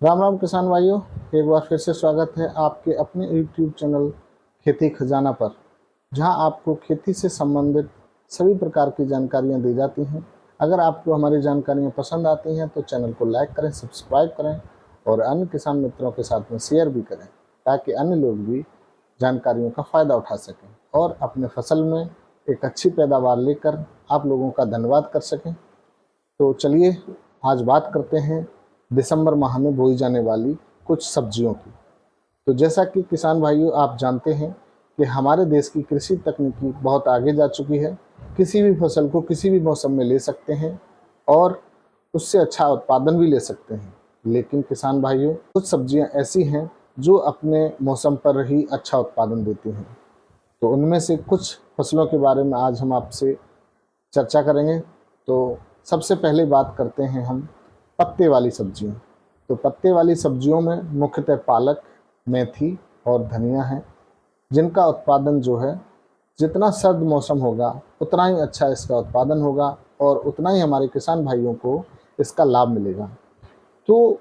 राम राम किसान भाइयों, एक बार फिर से स्वागत है आपके अपने YouTube चैनल खेती खजाना पर, जहां आपको खेती से संबंधित सभी प्रकार की जानकारियां दी जाती हैं। अगर आपको हमारी जानकारियां पसंद आती हैं तो चैनल को लाइक करें, सब्सक्राइब करें और अन्य किसान मित्रों के साथ में शेयर भी करें, ताकि अन्य लोग भी जानकारियों का फ़ायदा उठा सकें और अपने फसल में एक अच्छी पैदावार लेकर आप लोगों का धन्यवाद कर सकें। तो चलिए आज बात करते हैं दिसंबर माह में बोई जाने वाली कुछ सब्जियों की। तो जैसा कि किसान भाइयों आप जानते हैं कि हमारे देश की कृषि तकनीकी बहुत आगे जा चुकी है। किसी भी फसल को किसी भी मौसम में ले सकते हैं और उससे अच्छा उत्पादन भी ले सकते हैं। लेकिन किसान भाइयों, कुछ सब्जियां ऐसी हैं जो अपने मौसम पर ही अच्छा उत्पादन देती हैं। तो उनमें से कुछ फसलों के बारे में आज हम आपसे चर्चा करेंगे। तो सबसे पहले बात करते हैं हम पत्ते वाली सब्जियों। तो पत्ते वाली सब्जियों में मुख्यतः पालक, मेथी और धनिया है, जिनका उत्पादन जो है जितना सर्द मौसम होगा उतना ही अच्छा इसका उत्पादन होगा और उतना ही हमारे किसान भाइयों को इसका लाभ मिलेगा। तो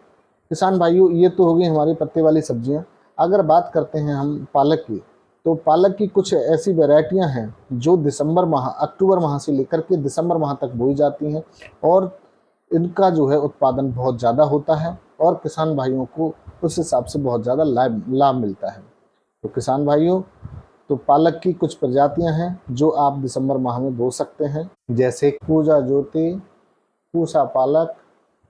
किसान भाइयों, ये तो होगी हमारी पत्ते वाली सब्जियां। अगर बात करते हैं हम पालक की, तो पालक की कुछ ऐसी वैरायटियां हैं जो अक्टूबर माह से लेकर के दिसंबर माह तक बोई जाती हैं और इनका जो है उत्पादन बहुत ज़्यादा होता है और किसान भाइयों को उस हिसाब से बहुत ज़्यादा लाभ मिलता है। तो किसान भाइयों, तो पालक की कुछ प्रजातियां हैं जो आप दिसंबर माह में बो सकते हैं, जैसे पूजा ज्योति, पूसा पालक,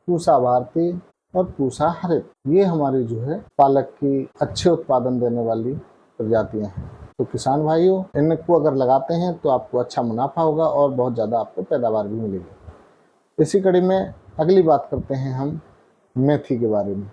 पूसा भारती और पूसा हरित। ये हमारी जो है पालक की अच्छे उत्पादन देने वाली प्रजातियां हैं। तो किसान भाइयों, इनको अगर लगाते हैं तो आपको अच्छा मुनाफा होगा और बहुत ज़्यादा आपको पैदावार भी मिलेगी। इसी कड़ी में अगली बात करते हैं हम मेथी के बारे में।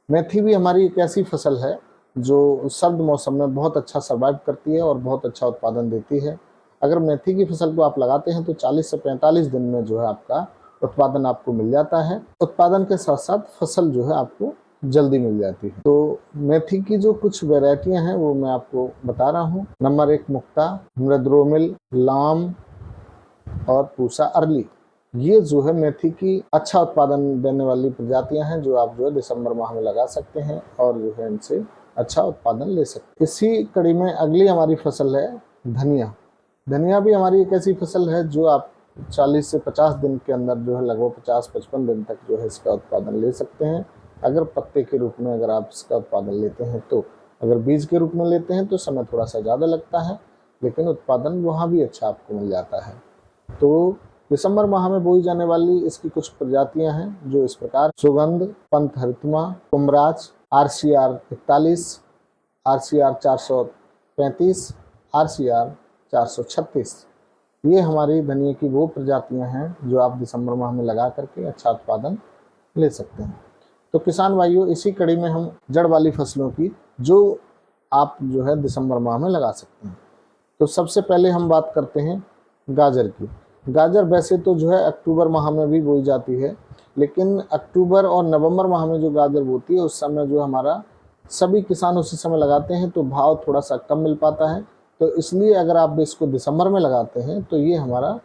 मेथी भी हमारी एक ऐसी फसल है जो सर्द मौसम में बहुत अच्छा सर्वाइव करती है और बहुत अच्छा उत्पादन देती है। अगर मेथी की फसल को आप लगाते हैं तो 40 से 45 दिन में जो है आपका उत्पादन आपको मिल जाता है। उत्पादन के साथ साथ फसल जो है आपको जल्दी मिल जाती है। तो मेथी की जो कुछ वैरायटियां हैं वो मैं आपको बता रहा हूँ। नंबर 1 मुक्ता, मृद्रोमिल, लाम और पूसा अर्ली। ये जो है मेथी की अच्छा उत्पादन देने वाली प्रजातियां हैं जो आप जो है दिसंबर माह में लगा सकते हैं और जो है इनसे अच्छा उत्पादन ले सकते हैं। इसी कड़ी में अगली हमारी फसल है धनिया। धनिया भी हमारी एक ऐसी फसल है जो आप 40 से 50 दिन के अंदर जो है लगभग 50-55 दिन तक जो है इसका उत्पादन ले सकते हैं। अगर पत्ते के रूप में अगर आप इसका उत्पादन लेते हैं तो, अगर बीज के रूप में लेते हैं तो समय थोड़ा सा ज़्यादा लगता है, लेकिन उत्पादन वहाँ भी अच्छा आपको मिल जाता है। तो दिसंबर माह में बोई जाने वाली इसकी कुछ प्रजातियां हैं जो इस प्रकार: सुगंध, पंथ हरितमा, कुमराज, RCR 41, RCR 435, RCR 436। ये हमारी धनिया की वो प्रजातियां हैं जो आप दिसंबर माह में लगा करके अच्छा उत्पादन ले सकते हैं। तो किसान भाइयों, इसी कड़ी में हम जड़ वाली फसलों की जो आप जो है दिसंबर माह में लगा सकते हैं। तो सबसे पहले हम बात करते हैं गाजर की। गाजर वैसे तो जो है अक्टूबर माह में भी बोई जाती है, लेकिन अक्टूबर और नवंबर माह में जो गाजर बोती है उस समय जो हमारा सभी किसान उसी समय लगाते हैं तो भाव थोड़ा सा कम मिल पाता है। तो इसलिए अगर आप इसको दिसंबर में लगाते हैं तो ये हमारा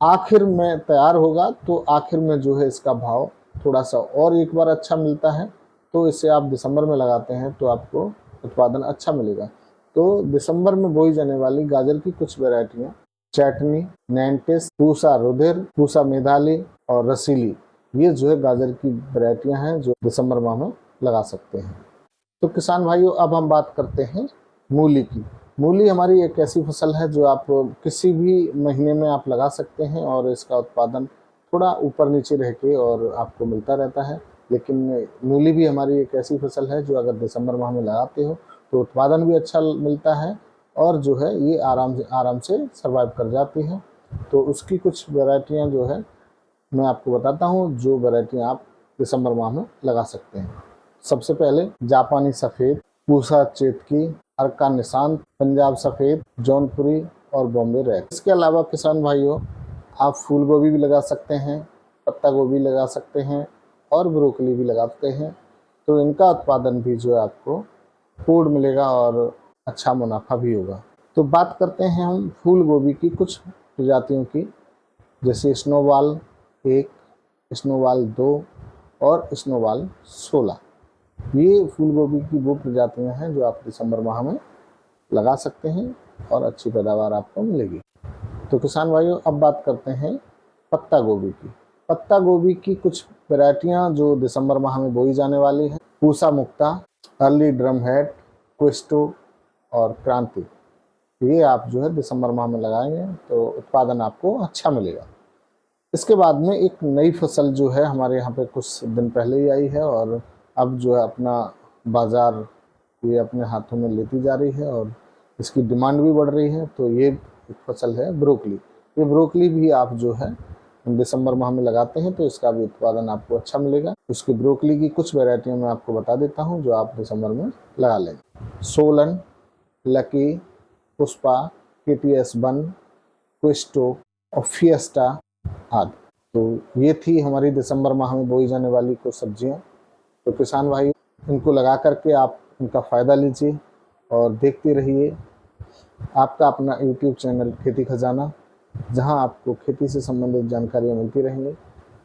आखिर में तैयार होगा, तो आखिर में जो है इसका भाव थोड़ा सा और एक बार अच्छा मिलता है। तो इसे आप दिसंबर में लगाते हैं तो आपको उत्पादन अच्छा मिलेगा। तो दिसंबर में बोई जाने वाली गाजर की कुछ वैरायटियाँ चटनी, नैंटिस, पूसा रुधिर, पूसा मेधाली और रसीली, ये जो है गाजर की वैरायटियां हैं जो दिसंबर माह में लगा सकते हैं। तो किसान भाइयों, अब हम बात करते हैं मूली की। मूली हमारी एक ऐसी फसल है जो आप किसी भी महीने में आप लगा सकते हैं और इसका उत्पादन थोड़ा ऊपर नीचे रह के और आपको मिलता रहता है। लेकिन मूली भी हमारी एक ऐसी फसल है जो अगर दिसंबर माह में लगाते हो तो उत्पादन भी अच्छा मिलता है और जो है ये आराम से सर्वाइव कर जाती है। तो उसकी कुछ वैरायटियां जो है मैं आपको बताता हूँ, जो वैरायटियां आप दिसंबर माह में लगा सकते हैं। सबसे पहले जापानी सफ़ेद, पूसा चेतकी, अर्का निशांत, पंजाब सफ़ेद, जौनपुरी और बॉम्बे रेड। इसके अलावा किसान भाइयों, आप फूल गोभी भी लगा सकते हैं, पत्ता गोभी लगा सकते हैं और ब्रोकली भी लगाते हैं। तो इनका उत्पादन भी जो है आपको पूर्ण मिलेगा और अच्छा मुनाफा भी होगा। तो बात करते हैं हम फूल गोभी की कुछ प्रजातियों की, जैसे स्नोबॉल 1, स्नोबॉल 2, और स्नोबॉल 16। ये फूल गोभी की वो प्रजातियां हैं जो आप दिसंबर माह में लगा सकते हैं और अच्छी पैदावार आपको मिलेगी। तो किसान भाइयों, अब बात करते हैं पत्ता गोभी की। पत्ता गोभी की कुछ वैरायटियां जो दिसंबर माह में बोई जाने वाली हैं: पूसा मुक्ता, अर्ली ड्रम हेड, क्विस्टो और क्रांति। ये आप जो है दिसंबर माह में लगाएंगे तो उत्पादन आपको अच्छा मिलेगा। इसके बाद में एक नई फसल जो है हमारे यहाँ पे कुछ दिन पहले ही आई है और अब जो है अपना बाजार ये अपने हाथों में लेती जा रही है और इसकी डिमांड भी बढ़ रही है। तो ये एक फसल है ब्रोकली। ये ब्रोकली भी आप जो है दिसंबर माह में लगाते हैं तो इसका भी उत्पादन आपको अच्छा मिलेगा। उसकी ब्रोकली की कुछ वैरायटियाँ मैं आपको बता देता हूँ जो आप दिसंबर में लगा लेंगे: सोलन, लकी, पुष्पा, KTS बन, क्विस्टो और फिएस्टा आदि। तो ये थी हमारी दिसंबर माह में बोई जाने वाली कुछ सब्जियां। तो किसान भाई, इनको लगा करके आप इनका फ़ायदा लीजिए और देखते रहिए आपका अपना YouTube चैनल खेती खजाना, जहां आपको खेती से संबंधित जानकारियां मिलती रहेंगी।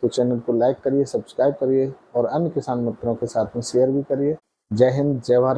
तो चैनल को लाइक करिए, सब्सक्राइब करिए और अन्य किसान मित्रों के साथ में शेयर भी करिए। जय हिंद, जय भारत।